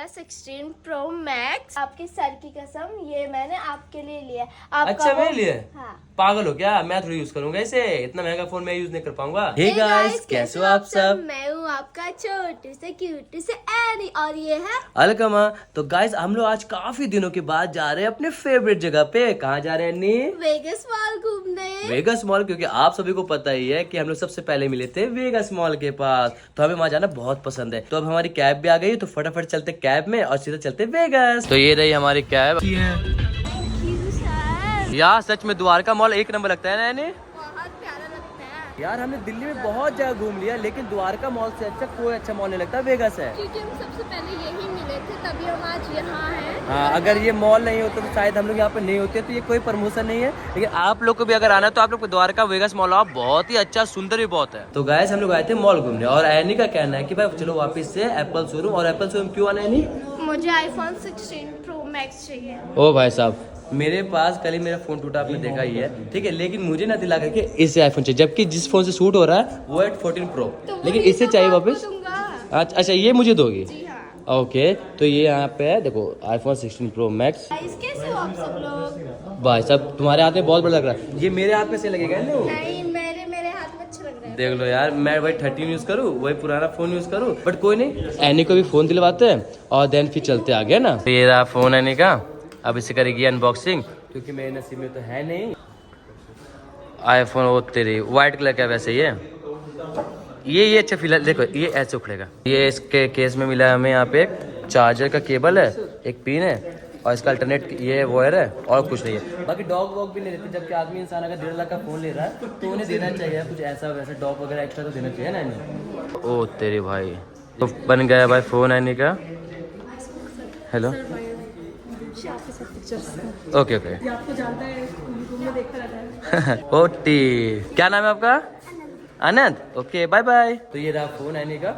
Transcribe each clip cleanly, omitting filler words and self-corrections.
16 Pro Max। आपकी sir की कसम, ये मैंने आपके लिए लिया। अच्छा मेरे लिए? हाँ। पागल हो क्या? मैं थोड़ी यूज करूंगा इसे, इतना महंगा फोन मैं यूज नहीं कर पाऊंगा। Hey गाइस, कैसे हो आप सब? मैं हूँ आपका छोटू से क्यूट से एनी, और ये है अलकमा। तो गाइस, हम लोग आज काफी दिनों के बाद जा रहे हैं अपने फेवरेट जगह पे। कहाँ जा रहे हैं अन्नी? वेगस मॉल घूमने। वेगस मॉल, क्योंकि आप सभी को पता ही है कि हम लोग सबसे पहले मिले थे वेगस मॉल के पास, तो हमें वहाँ जाना बहुत पसंद है। तो अब हमारी कैब भी आ गई, तो फटाफट चलते कैब में और सीधा चलते वेगस। तो ये रही हमारी कैब। यार सच में द्वारका मॉल एक नंबर लगता है ना यानी? बहुत प्यारा लगता है यार हमने दिल्ली में बहुत जगह घूम लिया, लेकिन द्वारका मॉल से अच्छा कोई अच्छा मॉल नहीं लगता, वेगस है। क्योंकि हम सबसे पहले यही मिले थे, तभी हम आज यहाँ हैं। हाँ, अगर ये मॉल नहीं होता तो शायद हम लोग यहाँ पे नहीं होते। तो ये कोई प्रमोशन नहीं है, लेकिन आप लोग को भी अगर आना है तो आप लोग को द्वारका वेगस मॉल आओ, बहुत ही अच्छा, सुंदर भी बहुत है। तो गाइस, हम लोग आए थे मॉल घूमने, और एनी का कहना है कि भाई चलो वापस से एप्पल शोरूम। और एप्पल शोरूम क्यों आना है एनी? मुझे iPhone 16 Pro Max चाहिए। ओ भाई साहब, मेरे पास कल ही मेरा फोन टूटा, आपने देखा ही है, ठीक है, लेकिन मुझे ना दिला करके इससे आईफोन चाहिए, जबकि जिस फोन से शूट हो रहा है वो है 14 प्रो, लेकिन इससे चाहिए वापस। अच्छा, ये मुझे दोगी? जी हाँ। ओके, तो ये यहाँ पे है, देखो iPhone 16 Pro Max। कैसे हो आप सब लोग? भाई साहब, तुम्हारे हाथ में बहुत बड़ा लग रहा है, ये मेरे हाथ में से लगेगा ना? नहीं, मेरे हाथ में अच्छा लग रहा है। देख लो यार, मैं वही 13 यूज करूँ, वही पुराना फोन यूज करूँ, बट कोई नहीं, एनी को भी फोन दिलवाते हैं और देन फिर चलते आगे ना। ये रहा फोन एनी का, अब इसे करेगी अनबॉक्सिंग, क्योंकि मेरे नसीब में तो है नहीं आईफोन। वो तेरी व्हाइट कलर का, वैसे ये अच्छा फिलहाल देखो, ये ऐसे उखड़ेगा। ये इसके केस में मिला है हमें, यहाँ पे एक चार्जर का केबल है, एक पिन है, और इसका अल्टरनेट ये वायर है, और कुछ नहीं है। बाकी डॉग वॉग भी नहीं देते, जबकि आदमी इंसान अगर 1.5 लाख का फोन ले रहा है तो उन्हें देना चाहिए कुछ ऐसा वैसा, डॉग वगैरह एक्स्ट्रा तो देना चाहिए ना। ओ तेरी भाई, तो बन गया भाई फोन एनी का। Hello, okay okay. आपको जानता है, यूट्यूब में देखता रहता है। ओटी, क्या नाम है आपका? आनंद। Okay, bye bye. तो ये रहा फोन एनी का,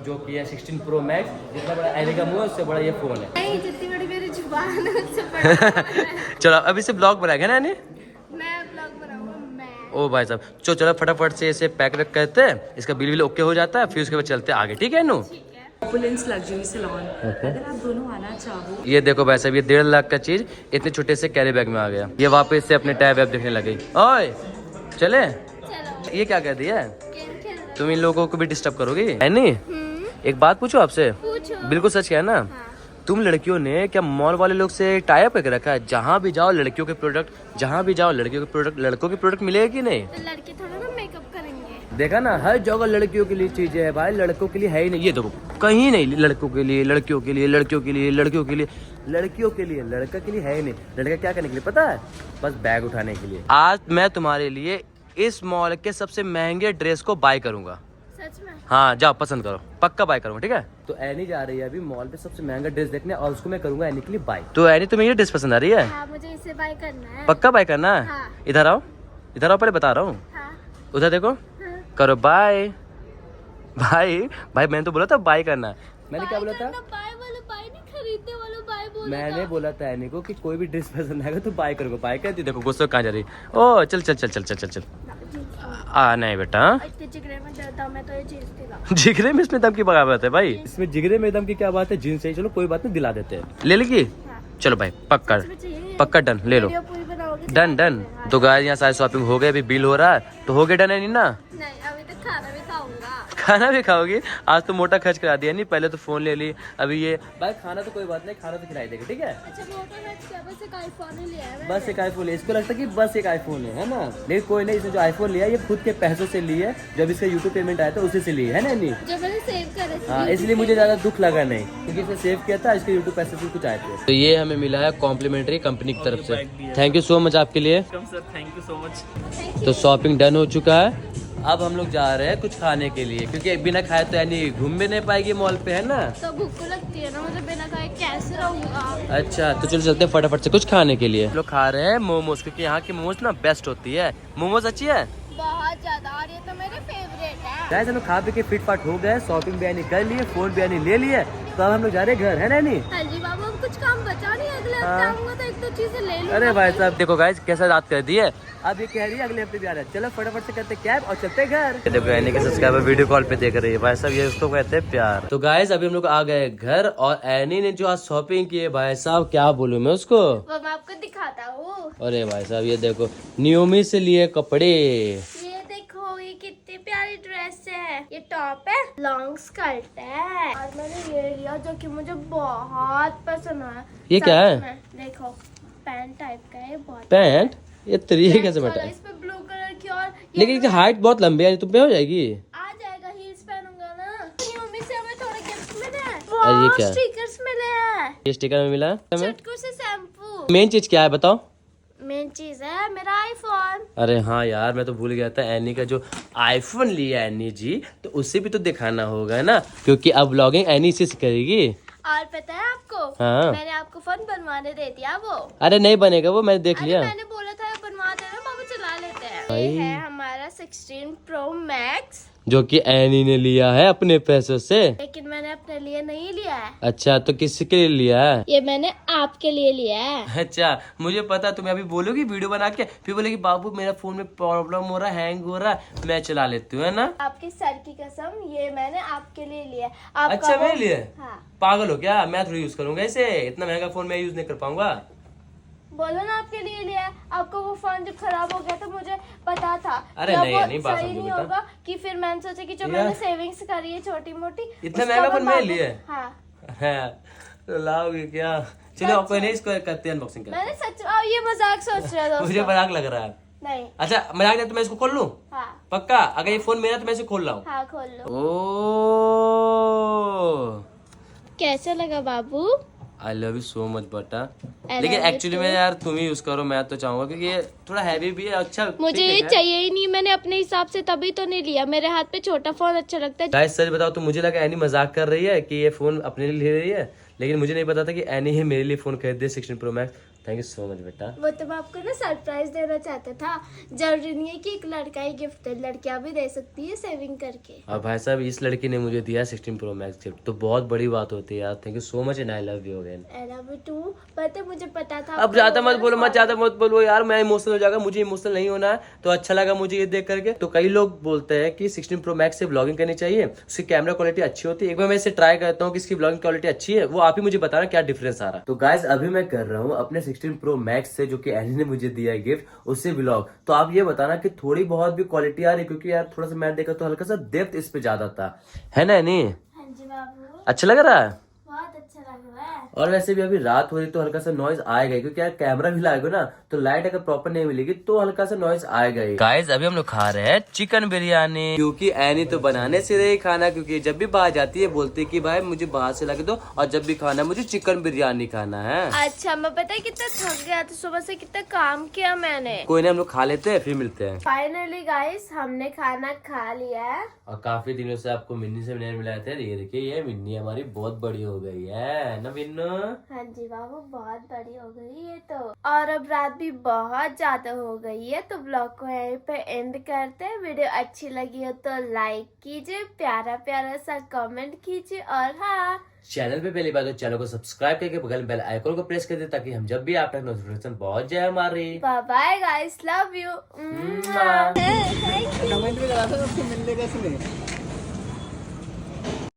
जो कि है 16 प्रो मैक्स। जितना बड़ा एनी का मुंह है उससे बड़ा ये फोन है। नहीं, जितनी बड़ी मेरी जुबान है उससे बड़ा फोन है। चलो, अब इसे ब्लॉग बनाएंगे ना एनी? मैं ब्लॉग बनाऊंगा मैं। ओ भाई साहब, चलो फटाफट से इसे पैक वैक करते हैं, इसका बिल ओके हो जाता है, फिर उसके बाद चलते आगे, ठीक है नू? ओपुलेंस लग्जरी सैलून, अगर आप दोनों आना चाहो। ये देखो भाई साहब, ये 1.5 लाख का चीज इतने छोटे से कैरी बैग में आ गया। ये वापस से अपने टैब वैब देखने लगी। ओए चले, चलो, ये क्या कह दिया? गेम खेल रहे तुम इन लोगों को भी डिस्टर्ब करोगी है नहीं? एक बात पूछो आपसे, पूछो। बिल्कुल सच है ना? हाँ। तुम लड़कियों ने क्या मॉल वाले लोग से टाई अप करके रखा है? जहाँ भी जाओ लड़कियों के प्रोडक्ट, जहाँ भी जाओ लड़कियों के प्रोडक्ट, लड़कों के प्रोडक्ट मिलेगा कि नहीं? तो लड़के थोड़ा ना मेकअप करेंगे। देखा ना, हर जगह लड़कियों के लिए चीजें है भाई, लड़कों के लिए है ही नहीं। ये देखो, कहीं नहीं, लड़कों के लिए, लड़कियों के लिए, लड़कियों के लिए, लड़कियों के लिए, लड़कियों के लिए, लड़का के लिए है ही नहीं। लड़का क्या करने के लिए पता है? बस बैग उठाने के लिए। आज मैं तुम्हारे लिए इस मॉल के सबसे महंगे ड्रेस को बाय करूंगा। सच में? हाँ, जाओ पसंद करो, पक्का बाय करूंगा, ठीक है? तो एनी जा रही है अभी मॉल पे सबसे महंगा ड्रेस देखने, और उसको मैं करूंगा एनी के लिए बाय। तो एनी, तुम्हें ये ड्रेस पसंद आ रही है? हाँ, मुझे इसे बाय करना है। पक्का बाय करना है? हाँ। इधर आओ, इधर आओ, पहले बता रहा हूँ। हाँ। उधर देखो, हाँ। करो बाय। भाई भाई, मैंने तो बोला था बाय करना है। मैंने क्या बोला था? बाय वाला बाय नहीं, खरीदने वाला बाय बोला। मैंने बोला था एनी को कि कोई भी ड्रेस पसंद आएगा तो बाय करोगे। बाय करती, देखो गुस्सा कहाँ जा रही। ओ चल चल चल चल चल चल चल। नहीं बेटा, इतने जिगरे में दम है तो ये चीज दिला। जिगरे में इसमें दम की बात है भाई? इसमें जिगरे में दम की क्या बात है? जीन्स चाहिए, चलो कोई बात नहीं, दिला देते हैं। ले लेगी? हाँ। चलो भाई, पक्का चाहिए। पक्का डन, ले लो। वीडियो पूरी बनाओगे? Done done. तो गाइस, यहाँ सारी शॉपिंग हो गई, अभी बिल हो रहा है, तो हो गया डन है नहीं ना? नहीं, अभी तक खाना भी खाऊंगा। खाना भी खाओगी? आज तो मोटा खर्च करा दिया नहीं, पहले तो फोन ले ली, अभी ये। भाई खाना तो कोई बात नहीं, खाना तो खिलाई देगा, ठीक है? अच्छा, मोटा खर्च क्या, बस एक आईफोन ही लिया है मैंने। बस एक आईफोन है, इसको लगता है कि बस एक आईफोन है ना? लेकिन कोई नहीं, इसने जो आईफोन लिया ये खुद के पैसों से ली है, जब इसका यूट्यूब पेमेंट आया था उसी से ली है ना? नहीं, जो मैंने सेव करे थे। हाँ, इसलिए मुझे ज्यादा दुख लगा नहीं, क्योंकि इसने सेव किया था, इसके यूट्यूब पैसे से कुछ आए थे। तो ये हमें मिला है कॉम्प्लीमेंट्री कंपनी की तरफ से। थैंक यू सो मच आपके लिए। Thank you so much. तो शॉपिंग डन हो चुका है, अब हम लोग जा रहे हैं कुछ खाने के लिए, क्योंकि बिना खाए तो यानी घूम भी नहीं पाएगी मॉल पे, है ना? तो भूख को लगती है ना, मुझे बिना खाए कैसे रहूंगा। अच्छा, तो चलो चलते हैं फटाफट से कुछ खाने के लिए। लोग खा रहे हैं मोमोज, क्योंकि यहाँ की मोमोज ना बेस्ट होती है। मोमोज अच्छी है बहुत ज्यादा, और ये तो मेरे फेवरेट है। गाइस, हम लोग खा पी के फिट फाट हो गए, शॉपिंग भी यानी कर लिए, फोन भी यानी ले लिए, तो अब हम लोग जा रहे हैं घर, है ना? नहीं, हाँ जी बाबू, हम कुछ काम बचा नहीं, अगले हफ्ते आऊंगा तो एक दो चीजें ले लूंगा। अरे भाई साहब देखो गाइस कैसा रात कर दी है। अब ये कह रही है अगले हफ्ते भी आ रहा है। चलो फटाफट से करते कैब और चलते घर। ये देखो एनी के सब्सक्राइबर वीडियो कॉल पे देख रही है भाई साहब, ये उसको कहते हैं प्यार। तो गाइस अभी हम लोग आ गए घर और एनी ने जो आज शॉपिंग की है भाई साहब क्या बोलूं मैं उसको, वो मैं आपको दिखाता हूँ। अरे भाई साहब ये देखो नियोमी से लिए कपड़े, ये देखो ये कितनी प्यारी ड्रेस है, ये टॉप है, लॉन्ग स्कर्ट है और मैंने ये लिया जो कि मुझे बहुत पसंद आया। ये क्या है? सच में, देखो पैंट टाइप का है, बहुत पैंट ये तरीके कैसे वाला, बैठा है, इसमें ब्लू कलर की और लेकिन इसकी हाइट बहुत लंबी है, तुम पे हो जाएगी। आ जाएगा, हील्स पहनूंगा ना। मम्मी से हमें थोड़े गिफ्ट मिले हैं, अरे ये क्या है? स्टिकर्स मिले हैं, ये स्टिकर में मिला है हमें। चुटकू से शैम्पू। मेन चीज क्या है बताओ? मेन चीज है मेरा आईफोन। अरे हाँ यार मैं तो भूल गया था, एनी का जो आईफोन लिया है एनी जी, तो उसे भी तो दिखाना होगा ना, क्योंकि अब व्लॉगिंग एनी से करेगी। और पता है आपको, हाँ। मैंने आपको फोन बनवाने दे दिया वो। अरे नहीं बनेगा वो, मैंने देख अरे लिया। मैंने बोला था बनवा देना, पापा चला लेते हैं। भाई। ये है हमारा 16 Pro Max, जो कि एनी ने लिया है अपने पैसों से। लेकिन मैंने अपने लिए नहीं लिया है, अच्छा तो किसके लिए लिया है? ये मैंने आपके लिए लिया है। अच्छा मुझे पता, तुम्हें अभी बोलोगी वीडियो बना के, फिर बोलेगी बाबू मेरा फोन में प्रॉब्लम हो रहा है, हैंग हो रहा है, मैं चला लेती हूँ, है ना? आपके सर की कसम, ये मैंने आपके लिए लिया है। आपका अच्छा वो- मेरे लिए? हाँ। पागल हो क्या? मैं थोड़ी यूज करूंगा इसे, इतना महंगा फोन मैं यूज नहीं कर पाऊंगा। बोलो ना आपके लिए लिया है। आपको वो फोन जब खराब हो गया था मुझे पता था अरे कि अब नहीं, वो नहीं, बात सही समझो नहीं बेटा। होगा, कि फिर मैंने सोचा कि जो यार। मैंने सेविंग्स करी है छोटी मोटी, इतना महंगा फोन मैंने लिया है? हाँ है, तो लाओगे क्या? चलो अपन नहीं इसको करते हैं अनबॉक्सिंग करते मैंने सच ये मजाक सोच रहे हैं। मुझे दोस्तों। मजाक लग रहा है। नहीं। अच्छा मजाक नहीं तो मैं इसको खोल लूं? हाँ पक्का? अगर ये फोन मेरा तो मैं इसे खोल रहा हूँ। हाँ खोल लो। ओ कैसा लगा बाबू? I love you so much बेटा। I लेकिन love you एक्चुअली too. में यार तुम ही यूज करो, मैं तो चाहूंगा क्योंकि ये थोड़ा हैवी भी है। अच्छा मुझे ठीक ये है। चाहिए ही नहीं, मैंने अपने हिसाब से तभी तो नहीं लिया, मेरे हाथ पे छोटा फोन अच्छा लगता है। गाइस सच बताओ तो मुझे लगा एनी मजाक कर रही है कि ये फोन अपने लिए ले रही है, लेकिन मुझे नहीं पता था कि एनी ही मेरे लिए फोन खरीद दे 16 Pro Max। Thank you so much बेटा। वो तो मैं आपको ना सरप्राइज देना चाहता था, जरूरी नहीं है कि एक लड़का ही गिफ्ट दे, लड़कियां भी दे सकती है सेविंग करके। और भाई साहब इस लड़की ने मुझे दिया 16 Pro Max गिफ्ट, तो बहुत बड़ी बात होती है यार। Thank you so much and I love you again. I love you too, पता मुझे पता था। अब ज्यादा मत बोलो, मत ज्यादा मत बोलो यार, मैं इमोशनल हो जाऊंगा, मुझे इमोशनल नहीं होना है। तो अच्छा लगा मुझे ये देख करके। तो कई लोग बोलते हैं कि 16 Pro Max से व्लॉगिंग करनी चाहिए, उसकी कैमरा क्वालिटी अच्छी होती है। एक बार मैं इसे ट्राई करता हूँ कि इसकी व्लॉगिंग क्वालिटी अच्छी है, वो आप ही मुझे बताना क्या डिफरेंस आ रहा है। तो गाइस अभी मैं कर रहा हूँ अपने 16 Pro Max से, जो कि एनी ने मुझे दिया है गिफ्ट, उससे व्लॉग। तो आप ये बताना कि थोड़ी बहुत भी क्वालिटी आ रही है, क्योंकि यार थोड़ा सा मैं देखा तो हल्का सा डेप्थ इस पे ज्यादा था, है ना एनी? हाँ जी बाबू, अच्छा लग रहा है। बहुत अच्छा लग रहा है। और वैसे भी अभी रात हो रही तो हल्का सा नॉइज आएगा, क्योंकि यार कैमरा भी लागेगा ना, तो लाइट अगर प्रॉपर नहीं मिलेगी तो हल्का सा नॉइज आएगा ही। गाइस अभी हम लोग खा रहे हैं चिकन बिरयानी, क्योंकि एनी तो बनाने से रही खाना, क्योंकि जब भी बाहर जाती है बोलती है कि भाई मुझे बाहर से ला के दो, और जब भी खाना मुझे चिकन बिरयानी खाना है। अच्छा मैं पता है कितना थक गया था, सुबह से कितना काम किया मैंने। कोई नहीं हम लोग खा लेते हैं फिर मिलते हैं। फाइनली गाइस हमने खाना खा लिया है। और काफी दिनों से आपको मिन्नी से नहीं मिलाए थे, ये देखिए ये मिन्नी हमारी बहुत बड़ी हो गई है ना मिन्नू? हाँ जी बाबू बहुत बड़ी हो गई है तो, और अब रात भी बहुत ज्यादा हो गई है, तो ब्लॉग को यहीं पे एंड करते हैं। वीडियो अच्छी लगी हो तो लाइक कीजिए, प्यारा प्यारा सा कमेंट कीजिए, और हाँ चैनल पे पहली बार तो चैनल को सब्सक्राइब करके बगल में बेल आइकन को प्रेस कर दे, ताकि हम जब भी आप तक नोटिफिकेशन पहुंच जाए हमारी। Bye bye guys, love you. Mwah. Comment भी करा था, आपको मिलने कैसे नहीं?